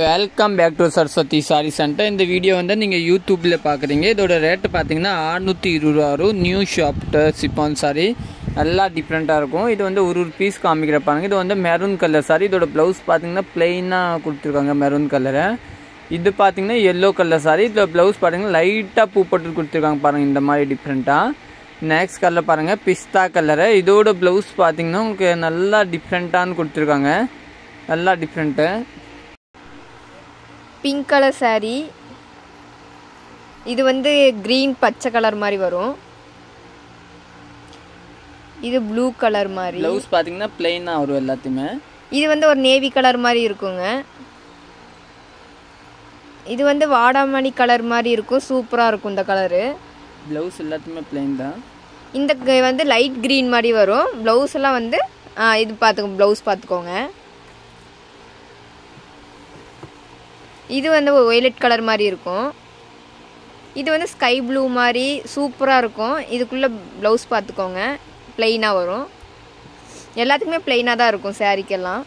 Welcome back to Saraswathi sari centre. இந்த video வந்து நீங்கள் யூடியூப்பில் பார்க்குறீங்க. இதோட ரேட்டு பார்த்தீங்கன்னா 620 ரூபா வரும். நியூ ஷாப்ட் சிப்பான் சாரி நல்லா டிஃப்ரெண்ட்டாக இருக்கும். இது வந்து ஒரு பீஸ் காமிக்கிறப்பாங்க. இது வந்து மெரூன் கலர் சாரி. இதோட ப்ளவுஸ் பார்த்தீங்கன்னா ப்ளெயினாக கொடுத்துருக்காங்க மெரூன் கலரை. இது பார்த்தீங்கன்னா எல்லோ கலர் சாரி. இதோட ப்ளவுஸ் பார்த்தீங்கன்னா லைட்டாக பூ போட்டு கொடுத்துருக்காங்க பாருங்கள், இந்த மாதிரி டிஃப்ரெண்ட்டாக. நெக்ஸ்ட் கலர் பாருங்கள் பிஸ்தா கலரு. இதோட ப்ளவுஸ் பார்த்தீங்கன்னா உங்களுக்கு நல்லா டிஃப்ரெண்ட்டானு கொடுத்துருக்காங்க, நல்லா டிஃப்ரெண்ட்டு. Pink colour sorry. இது வந்து க்ரீன் பச்சை கலர் மாதிரி வரும். இது ப்ளூ கலர் மாதிரி. ப்ளவுஸ் பார்த்தீங்கன்னா பிளெயினாக வரும் எல்லாத்தையுமே. இது வந்து ஒரு நேவி கலர் மாதிரி இருக்குங்க. இது வந்து வாடாமணி கலர் மாதிரி இருக்கும். சூப்பராக இருக்கும் இந்த கலரு. ப்ளவுஸ் எல்லாத்தையுமே பிளெயின் தான். இந்த வந்து லைட் க்ரீன் மாதிரி வரும். ப்ளவுஸ் எல்லாம் வந்து இது ப்ளவுஸ் பார்த்துக்கோங்க. இது வந்து ஒய்லெட் கலர் மாதிரி இருக்கும். இது வந்து ஸ்கை ப்ளூ மாதிரி சூப்பராக இருக்கும். இதுக்குள்ளே ப்ளவுஸ் பார்த்துக்கோங்க, ப்ளெயினாக வரும். எல்லாத்துக்குமே ப்ளெயினாக தான் இருக்கும் சாரீக்கெல்லாம்.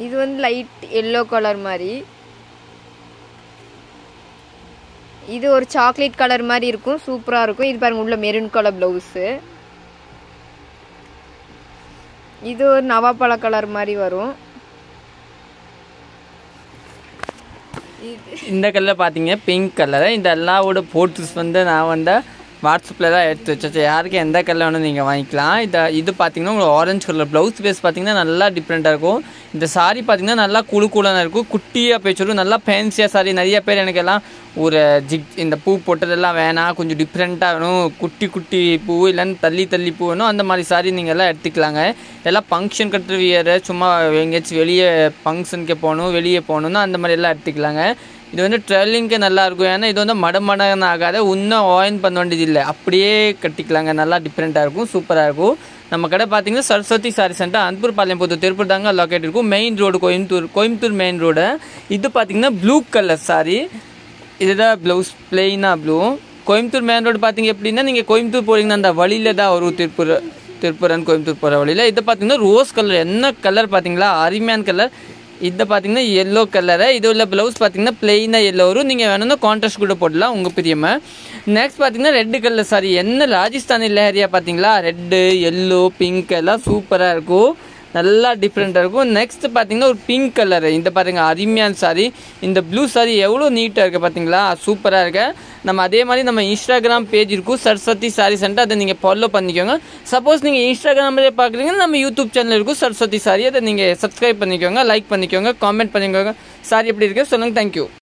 இது வந்து லைட் எல்லோ கலர் மாதிரி. இது ஒரு சாக்லேட் கலர் மாதிரி இருக்கும், சூப்பராக இருக்கும். இது பாருங்கள் உள்ள மெரூன் கலர் ப்ளவுஸு. இது ஒரு நவாப்பழ கலர் மாதிரி வரும். இந்த கலர் பார்த்தீங்க பிங்க் கலரு. இந்த எல்லாவோட போட்டோஸ் வந்து நான் வந்து வாட்ஸ்அப்பில் தான் எடுத்து வச்சேன். யாருக்கு எந்த கலர் வேணும் நீங்கள் வாங்கிக்கலாம். இது பார்த்தீங்கன்னா உங்களுக்கு ஆரஞ்சு கலர். ப்ளவுஸ் பேஸ் பார்த்தீங்கன்னா நல்லா டிஃப்ரெண்ட்டாக இருக்கும். இந்த சாரீ பார்த்தீங்கன்னா நல்லா கூலாக இருக்கும். குட்டியாக பேச்சுடும், நல்லா ஃபேன்சியாக சாரி. நிறைய பேர் எனக்கு எல்லாம் ஒரு இந்த பூ போட்டதெல்லாம் வேணாம், கொஞ்சம் டிஃப்ரெண்ட்டாக வேணும், குட்டி குட்டி பூ இல்லைன்னு தள்ளி பூ வேணும், அந்த மாதிரி சாரி நீங்கள் எல்லாம் எடுத்துக்கலாங்க. எல்லாம் ஃபங்க்ஷன் கட்டுற வியர், சும்மா எங்கேயாச்சும் வெளியே ஃபங்க்ஷனுக்கு போகணும், வெளியே போகணுன்னா அந்த மாதிரி எல்லாம் எடுத்துக்கலாங்க. இது வந்து ட்ரெவலிங்க்கு நல்லாயிருக்கும். ஏன்னா இது வந்து மடமடன்னு ஆகாத, இன்னும் ஆயின் பண்ண வேண்டியது இல்லை, அப்படியே கட்டிக்கலாங்க. நல்லா டிஃப்ரெண்ட்டாக இருக்கும், சூப்பராக இருக்கும். நம்ம கடை பார்த்தீங்கன்னா சரஸ்வதி சாரி சென்டர், அன்பூர் பாளையம்புத்தூர் திருப்பூர் தாங்க லொக்கேட் இருக்கும். Main road Coimbatore main road. இது பார்த்தீங்கன்னா ப்ளூ கலர் சாரி. இதுதான் ப்ளவுஸ் பிளெயினாக ப்ளூ. கோயம்புத்தூர் மெயின் ரோடு பார்த்தீங்க எப்படின்னா, நீங்கள் கோயம்புத்தூர் போகிறீங்கன்னா அந்த வழியில் தான் வரும், திருப்பூர் கோயம்புத்தூர் போகிற வழியில். இது பார்த்தீங்கன்னா ரோஸ் கலர். என்ன கலர் பார்த்தீங்களா, அருமையான கலர். இது பார்த்தீங்கன்னா எல்லோ கலரு. இது உள்ள ப்ளவுஸ் பார்த்தீங்கன்னா பிளெயினாக எல்லோ வரும். நீங்கள் வேணும்னா கான்ட்ராஸ்ட் கூட போடலாம் உங்கள் பிரியமாக. நெக்ஸ்ட் பார்த்தீங்கன்னா ரெட்டு கலர் சாரி. என்ன ராஜஸ்தானி லேரியா பார்த்தீங்களா, ரெட்டு எல்லோ பிங்க் எல்லாம் சூப்பராக இருக்கும், நல்லா டிஃப்ரெண்ட்டாக இருக்கும். நெக்ஸ்ட் பார்த்தீங்கன்னா ஒரு பிங்க் கலரு. இந்த பாருங்கள் அருமையான சாரி. இந்த ப்ளூ சாரி எவ்வளோ நீட்டாக இருக்குது பார்த்தீங்களா, சூப்பராக இருக்கு. நம்ம அதே மாதிரி நம்ம இன்ஸ்டாகிராம் பேஜ் இருக்கும் சரஸ்வதி சாரி சென்டர், அதை நீங்கள் ஃபாலோ பண்ணிக்கோங்க. சப்போஸ் நீங்கள் இன்ஸ்டாகிராம்லேயே பார்க்குறீங்கன்னா நம்ம யூடியூப் சேனல் இருக்கும் சரஸ்வதி சாரி, அதை நீங்கள் சப்ஸ்கிரைப் பண்ணிக்கோங்க, லைக் பண்ணிக்கோங்க, காமெண்ட் பண்ணிக்கோங்க. சாரி எப்படி இருக்கு சொல்லுங்கள். தேங்க்யூ.